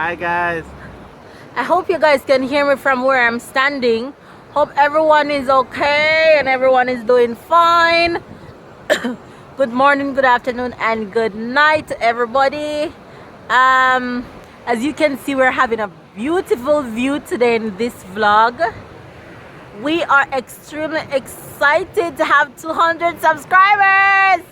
Hi guys. I hope you guys can hear me from where I'm standing. Hope everyone is okay and everyone is doing fine. Good morning, good afternoon, and good night to everybody. As you can see, we're having a beautiful view today in this vlog. We are extremely excited to have 200 subscribers.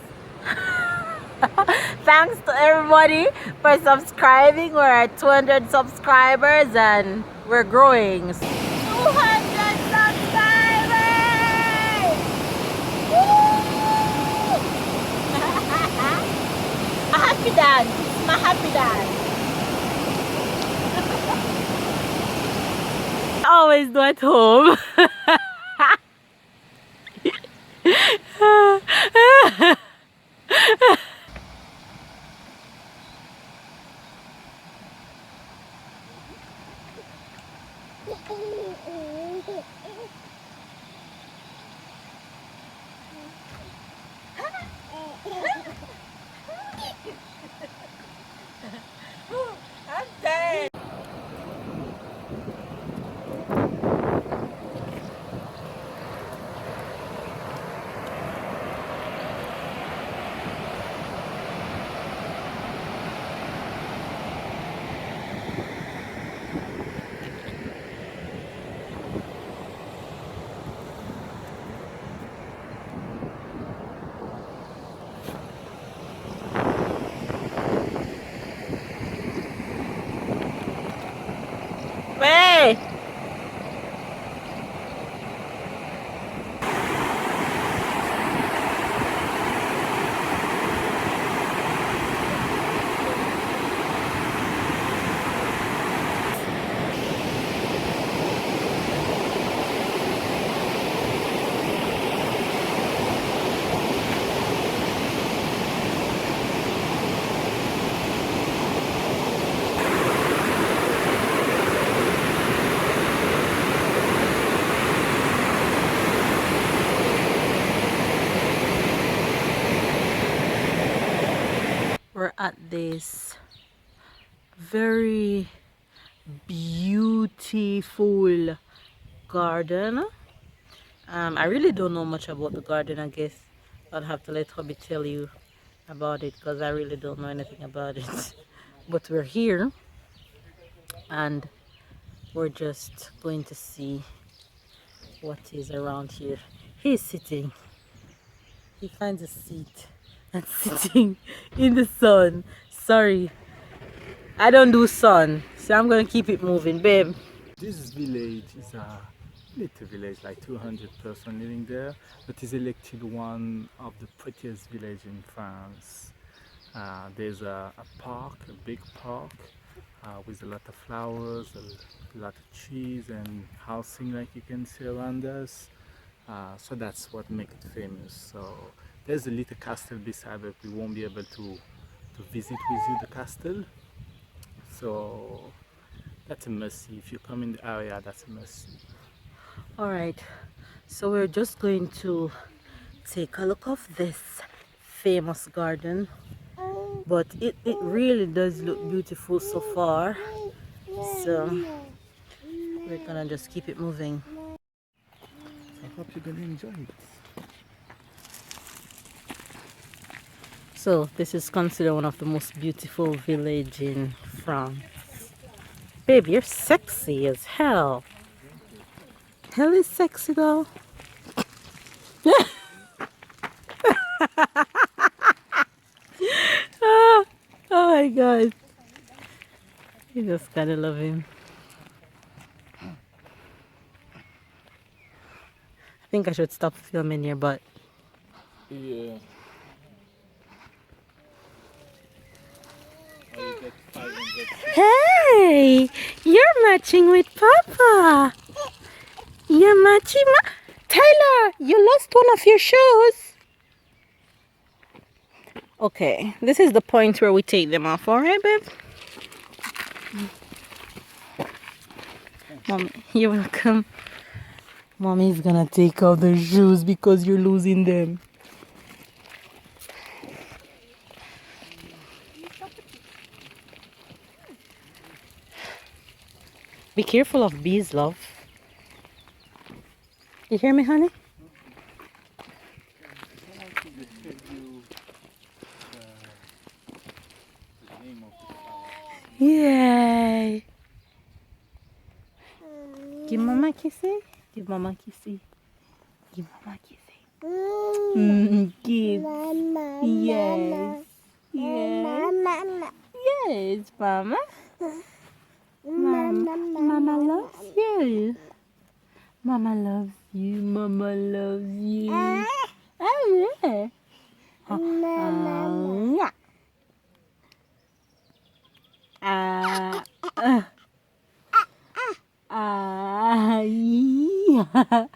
Thanks to everybody for subscribing. We're at 200 subscribers and we're growing. 200 subscribers! Woo! A happy dance. My happy dance. I always do at home. I'm dead. Hey! We're at this very beautiful garden. I really don't know much about the garden. I guess I'll have to let hubby tell you about it because I really don't know anything about it. But we're here and we're just going to see what is around here. He's sitting. He finds a seat and sitting in the sun. Sorry, I don't do sun, so I'm gonna keep it moving, babe. This village is a little village, like 200 person living there, but is elected one of the prettiest village in France. There's a park, a big park, with a lot of flowers, a lot of trees and housing like you can see around us. So that's what makes it famous. So there's a little castle beside, but we won't be able to visit with you the castle. So that's a must-see. If you come in the area, that's a must-see. All right, so we're just going to take a look of this famous garden, but it really does look beautiful so far, so we're gonna just keep it moving. I hope you're gonna enjoy it. So this is considered one of the most beautiful village in France. Babe, you're sexy as hell. Hell is sexy though. Oh, oh my god. You just gotta love him. I think I should stop filming here, but Yeah. hey, you're matching with Papa. You're matching. Tyler, you lost one of your shoes. Okay, this is the point where we take them off, alright, babe? Mommy, you're welcome. Mommy's gonna take off the shoes because you're losing them. Be careful of bees, love. You hear me, honey? Can I tell you the name of the flowers? Yay! Give mama a kissy. Give mama a kissy. Give mama a kissy. Give. Yes. Yes. Yes, mama. Mama loves you. Mama loves you. Mama loves you. Oh, yeah. Yeah. Yeah. Yeah. Yeah.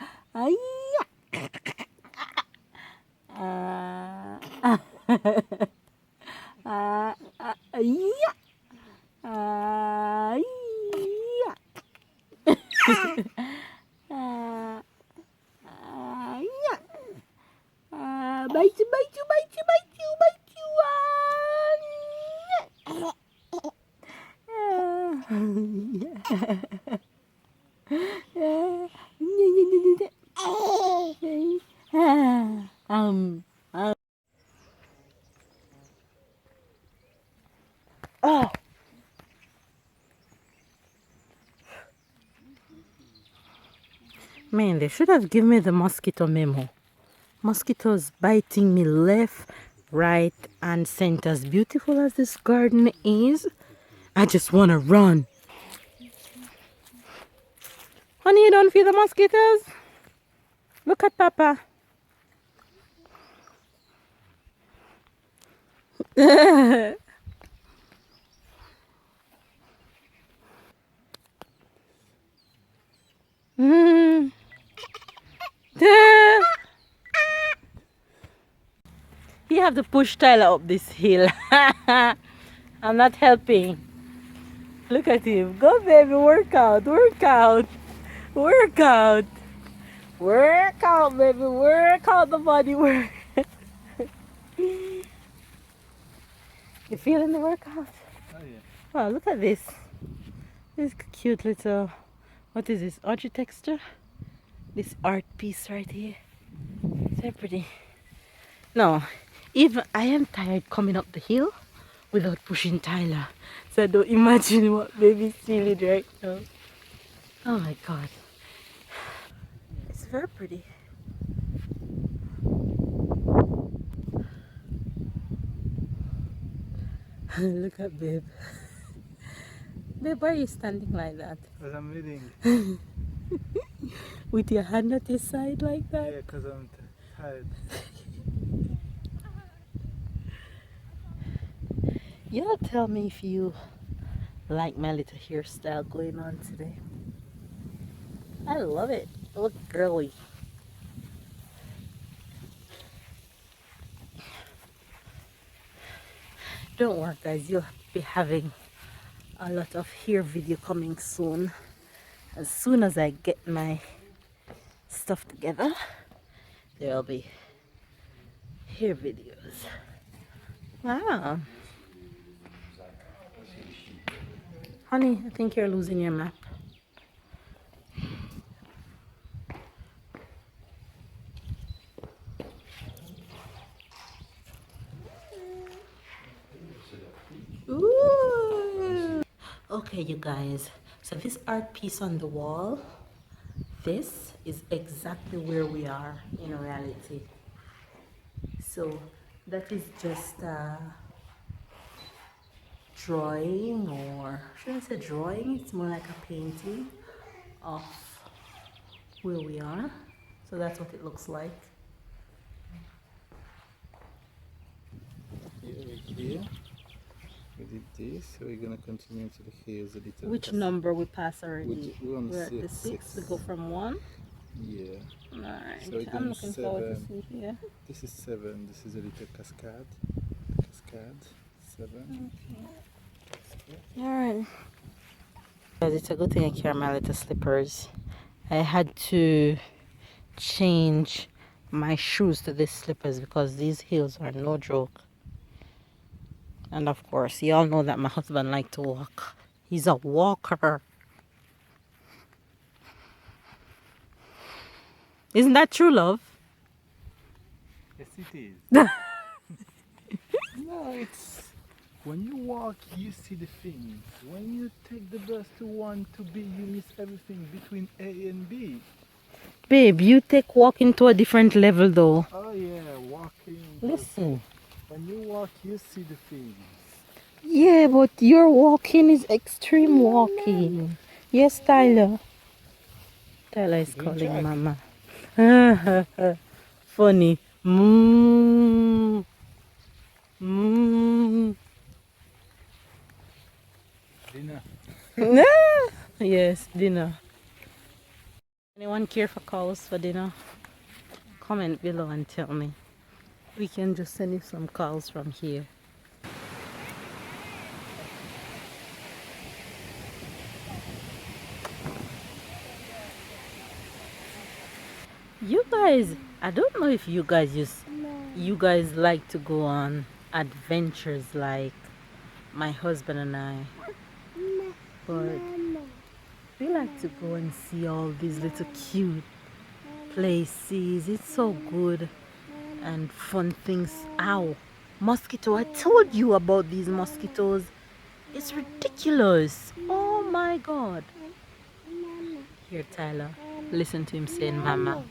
Yeah. Bite you, bite you, bite you, bite you, bite you. Um. Oh. Man, they should have given me the mosquito memo. Mosquitoes biting me left, right, and center. As beautiful as this garden is, I just want to run. Honey, you don't feel the mosquitoes? Look at Papa. Mm. You have to push Tyler up this hill. I'm not helping. Look at him. Go, baby. Work out. Work out. Work out. Work out, baby. Work out the body. Work. You feeling the workout? Oh yeah. Wow, look at this. This cute little, what is this, architecture? This art piece right here. So pretty. No, even I am tired coming up the hill without pushing Tyler. So I don't imagine what baby's feeling right now. Oh my God. It's very pretty. Look at babe. Babe, why are you standing like that? Because I'm reading. With your hand at your side like that? Yeah, because I'm tired. You tell me if you like my little hairstyle going on today. I love it. It looks girly. Don't worry guys, you'll be having a lot of hair video coming soon. As soon as I get my stuff together, there'll be hair videos. Wow. Honey, I think you're losing your map. Ooh. Okay, you guys. So this art piece on the wall, this is exactly where we are in reality. So that is just drawing, or should I say drawing? It's more like a painting of where we are. So that's what it looks like. Here. We did this, so we're gonna continue to the hills a little. Which number we pass already? We're on We're at the six. 6. We go from 1. Yeah. Alright. So we're I'm doing looking forward to 7. see here. This is 7. This is a little cascade. Cascade. 7. Alright. Guys, it's a good thing I carry my little slippers. I had to change my shoes to these slippers because these heels are no joke. And of course, you all know that my husband likes to walk. He's a walker. Isn't that true love? Yes, it is. No, it's when you walk, you see the things. When you take the bus to 1 to B, you miss everything between A and B. Babe, you take walking to a different level though. Oh yeah, walking. Listen. When you walk, you see the things. Yeah, but your walking is extreme walking. Yes, Tyler. Tyler is Green calling track. Mama. Funny. Mm. Mm. Dinner. Yes, dinner. Anyone care for cows for dinner? Comment below and tell me. We can just send you some cows from here. You guys, I don't know if you guys like to go on adventures like my husband and I, but we like to go and see all these little cute places. It's so good and fun things. Ow, mosquito! I told you about these mosquitoes. It's ridiculous. Oh my God. Here, Tyler, listen to him saying, "Mama."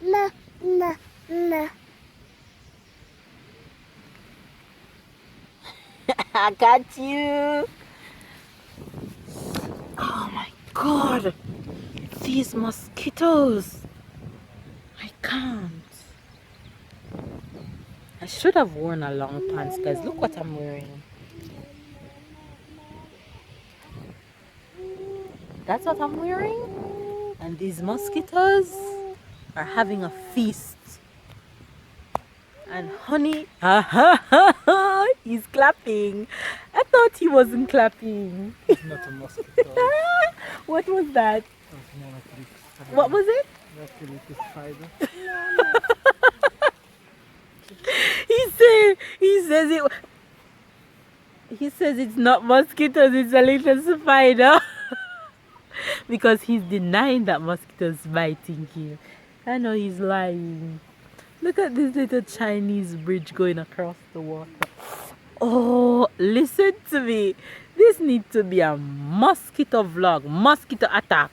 No, no, no. I got you. Oh my God. These mosquitoes. I can't. I should have worn a long pants, guys. Look what I'm wearing. That's what I'm wearing. And these mosquitoes are having a feast. And honey, he's clapping. I thought he wasn't clapping. It's not a mosquito. What was that? It's more like a little spider. What was it? Like a little spider. He says it's not mosquitoes, it's a little spider. Because he's denying that mosquitoes biting him. I know he's lying. Look at this little Chinese bridge going across the water. Oh, listen to me. This needs to be a mosquito vlog, mosquito attack.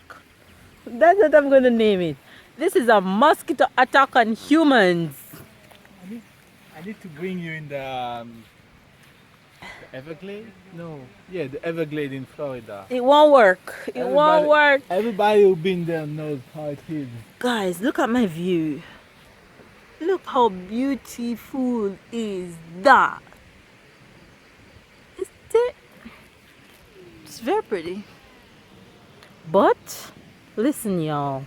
That's what I'm gonna name it. This is a mosquito attack on humans. I need to bring you in the Everglade? No. Yeah, the Everglade in Florida. It won't work. It won't work. Everybody who's been there knows how it is. Guys, look at my view. Look how beautiful is that. Isn't it? It's very pretty. But listen, y'all.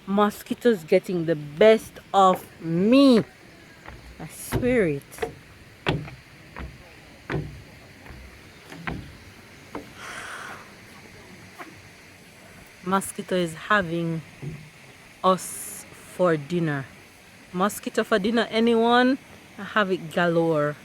Mosquitoes getting the best of me. I swear it. Mosquito is having us for dinner. Mosquito for dinner, anyone? I have it galore.